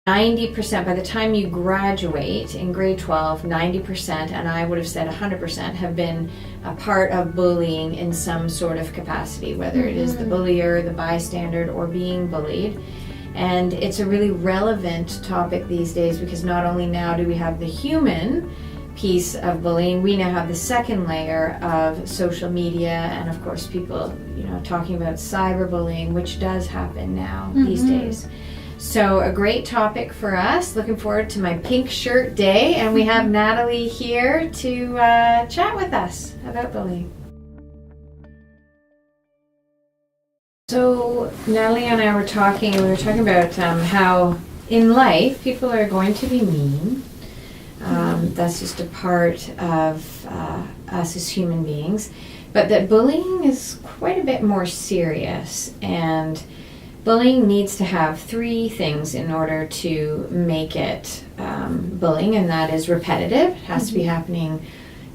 90%, by the time you graduate in grade 12, 90%, and I would have said 100%, have been a part of bullying in some sort of capacity, whether it is the bullier, the bystander, or being bullied. And it's a really relevant topic these days because not only now do we have the human piece of bullying, we now have the second layer of social media and of course people, talking about cyberbullying, which does happen now these days. So a great topic for us. Looking forward to my pink shirt day, and we have Nathalie here to chat with us about bullying. So Nathalie and I were talking, and we were talking about how in life people are going to be mean. That's just a part of us as human beings. But that bullying is quite a bit more serious, and bullying needs to have three things in order to make it bullying, and that is repetitive. It has to be happening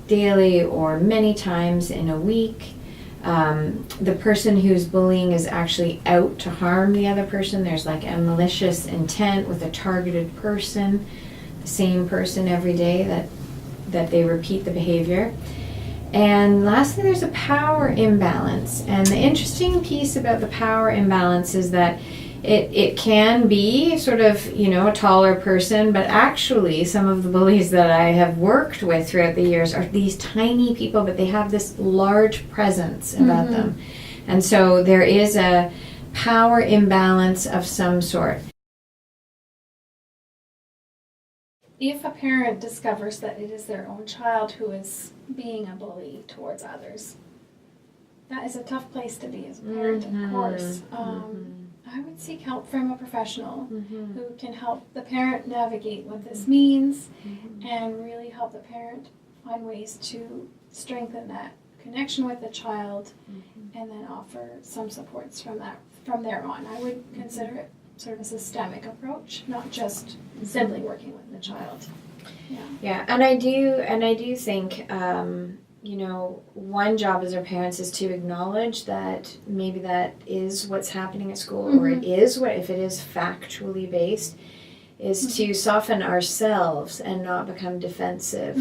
daily or many times in a week. The person who's bullying is actually out to harm the other person. There's like a malicious intent with a targeted person, the same person every day that they repeat the behavior. And lastly, there's a power imbalance. And the interesting piece about the power imbalance is that it can be sort of, a taller person, but actually some of the bullies that I have worked with throughout the years are these tiny people, but they have this large presence about them. And so there is a power imbalance of some sort. If a parent discovers that it is their own child who is being a bully towards others, that is a tough place to be as a parent, of course. I would seek help from a professional who can help the parent navigate what this means and really help the parent find ways to strengthen that connection with the child and then offer some supports from there on. I would consider it sort of a systemic approach, not just simply working with the child. Yeah, and I do think one job as our parents is to acknowledge that maybe that is what's happening at school, or it is if it is factually based, is to soften ourselves and not become defensive.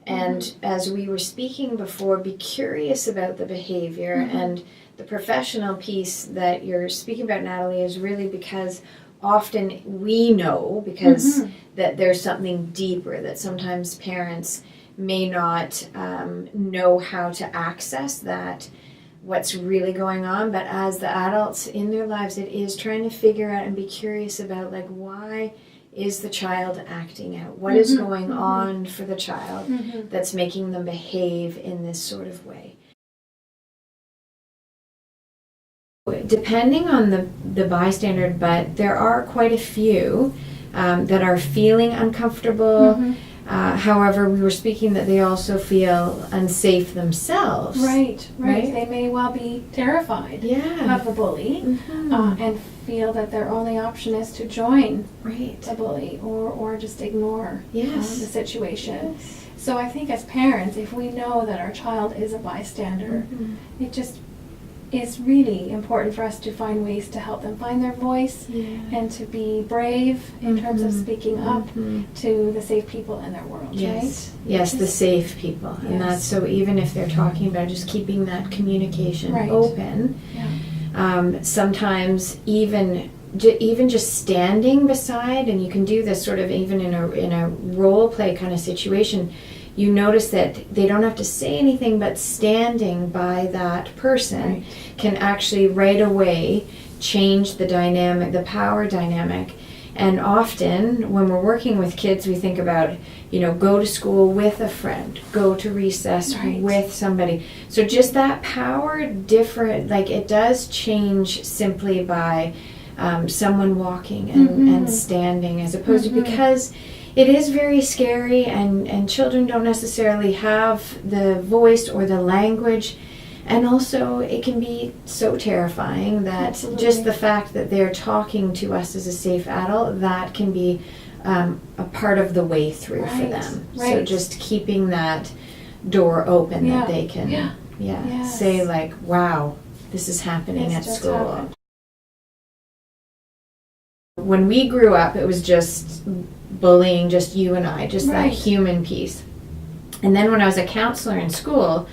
And as we were speaking before, be curious about the behavior. And the professional piece that you're speaking about, Nathalie, is really because often we know that there's something deeper, that sometimes parents may not know how to access that, what's really going on. But as the adults in their lives, it is trying to figure out and be curious about, like, why is the child acting out? What is going on for the child that's making them behave in this sort of way? Depending on the bystander, but there are quite a few that are feeling uncomfortable. However, we were speaking that they also feel unsafe themselves. Right. They may well be terrified of the bully and feel that their only option is to join the bully or just ignore the situation. So I think as parents, if we know that our child is a bystander, it just is really important for us to find ways to help them find their voice and to be brave in terms of speaking up to the safe people in their world, right? Yes, the safe people. And that's so even if they're talking about just keeping that communication open, sometimes even just standing beside, and you can do this sort of even in a role play kind of situation, you notice that they don't have to say anything, but standing by that person can actually right away change the dynamic, the power dynamic. And often when we're working with kids, we think about, go to school with a friend, go to recess with somebody. So just that power different, like it does change simply by someone walking and standing, as opposed to, because it is very scary, and children don't necessarily have the voice or the language, and also it can be so terrifying that just the fact that they're talking to us as a safe adult, that can be a part of the way through for them. So just keeping that door open that they can say, like, wow, this is happening at school. When we grew up, it was just bullying, just you and I, just that Right. human piece. And then when I was a counselor in school,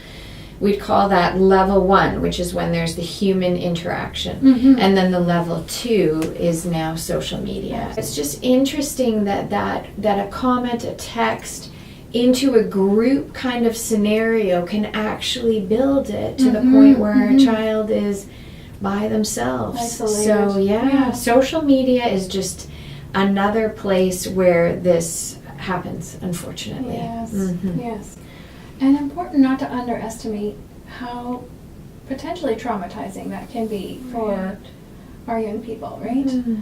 we'd call that level 1, which is when there's the human interaction. Mm-hmm. And then the level 2 is now social media. It's just interesting that a comment, a text into a group kind of scenario can actually build it to the point where a child is by themselves. Isolated. So Yeah. social media is just another place where this happens, unfortunately. Yes, Mhm. yes. And important not to underestimate how potentially traumatizing that can be for our young people, right? Mhm.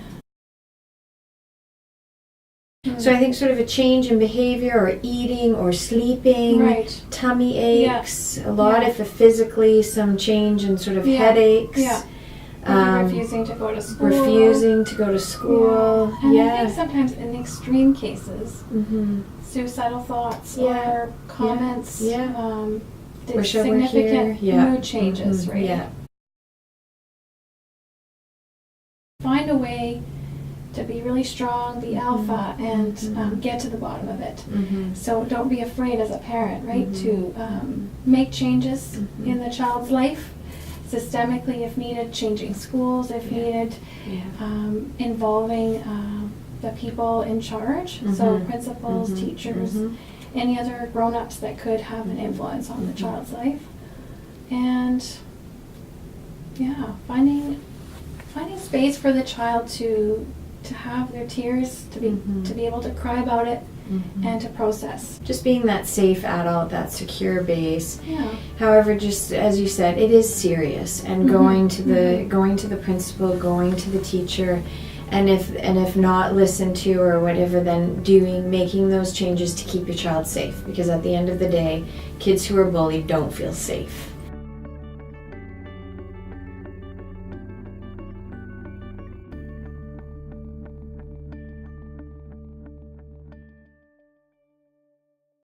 So I think sort of a change in behavior or eating or sleeping, Right. tummy aches, a lot Yeah. if physically some change in sort of Yeah. headaches. Yeah. Maybe refusing to go to school. Refusing to go to school. And Yeah. I think sometimes in extreme cases, Mm-hmm. suicidal thoughts Yeah. or comments, Yeah. did Wish I were significant here. Yeah. mood changes, Mhm. right? Yeah. Find a way to be really strong, be alpha, and Mhm. get to the bottom of it. Mm-hmm. So don't be afraid as a parent, right, Mhm. to make changes Mhm. in the child's life, systemically if needed, changing schools if Yeah. needed, Yeah. involving the people in charge, so Mhm. principals, Mhm. teachers, Mhm. any other grown-ups that could have an influence on the Mhm. child's life. And yeah, finding space for the child to have their tears, to Mhm. be able to cry about it Mhm. and to process. Just being that safe adult, that secure base. Yeah. However, just as you said, it is serious, and going to the principal, going to the teacher, and if not listened to or whatever, then making those changes to keep your child safe, because at the end of the day, kids who are bullied don't feel safe.